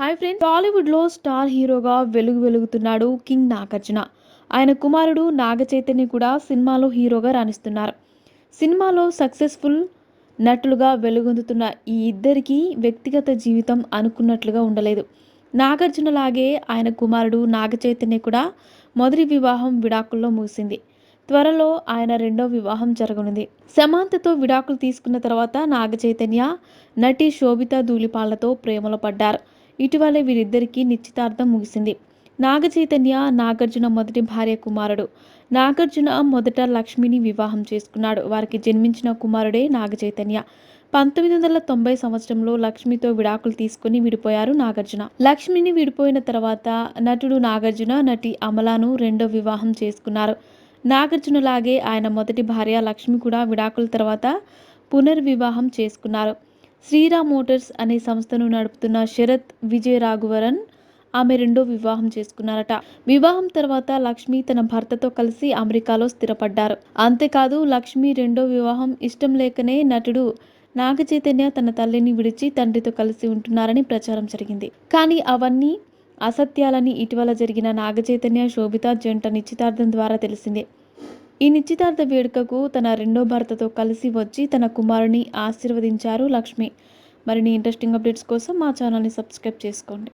Hi friends, టాలీవుడ్లో star హీరోగా వెలుగుతున్నాడు king Nagarjuna. ఆయన కుమారుడు నాగ చైతన్య కూడా సినిమాలో హీరోగా రాణిస్తున్నారు. సినిమాలో సక్సెస్ఫుల్ నటులుగా వెలుగొందుతున్న ఈ ఇద్దరికి వ్యక్తిగత జీవితం అనుకున్నట్లుగా ఉండలేదు. నాగార్జున లాగే ఆయన కుమారుడు నాగ చైతన్య కూడా మొదటి వివాహం విడాకుల్లో ముగిసింది. త్వరలో ఆయన రెండో వివాహం జరగనుంది. సమాంతతో విడాకులు తీసుకున్న తర్వాత నాగ చైతన్య నటి శోభితా ధూళిపాళ్లతో ప్రేమలో పడ్డారు. ఇటీవలే వీరిద్దరికీ నిశ్చితార్థం ముగిసింది. నాగ చైతన్య నాగార్జున మొదటి భార్య కుమారుడు. నాగార్జున మొదట లక్ష్మిని వివాహం చేసుకున్నాడు. వారికి జన్మించిన కుమారుడే నాగ చైతన్య. 1990 సంవత్సరంలో లక్ష్మితో విడాకులు తీసుకుని విడిపోయారు నాగార్జున. లక్ష్మిని విడిపోయిన తర్వాత నటుడు నాగార్జున నటి అమలాను రెండో వివాహం చేసుకున్నారు. నాగార్జున లాగే ఆయన మొదటి భార్య లక్ష్మి కూడా విడాకుల తర్వాత పునర్వివాహం చేసుకున్నారు. శ్రీరామ్ మోటార్స్ అనే సంస్థను నడుపుతున్న శరత్ విజయరాఘవరన్ ఆమె రెండో వివాహం చేసుకున్నారట. వివాహం తర్వాత లక్ష్మి తన భర్తతో కలిసి అమెరికాలో స్థిరపడ్డారు. అంతేకాదు లక్ష్మి రెండో వివాహం ఇష్టం లేకనే నటుడు నాగ చైతన్య తన తల్లిని విడిచి తండ్రితో కలిసి ఉంటున్నారని ప్రచారం జరిగింది. కానీ అవన్నీ అసత్యాలని ఇటీవల జరిగిన నాగ చైతన్య శోభిత జంట నిశ్చితార్థం ద్వారా తెలిసింది. ఈ నిశ్చితార్థ వేడుకకు తన రెండో భర్తతో కలిసి వచ్చి తన కుమారుని ఆశీర్వదించారు లక్ష్మి. మరిన్ని ఇంట్రెస్టింగ్ అప్డేట్స్ కోసం మా ఛానల్ని సబ్స్క్రైబ్ చేసుకోండి.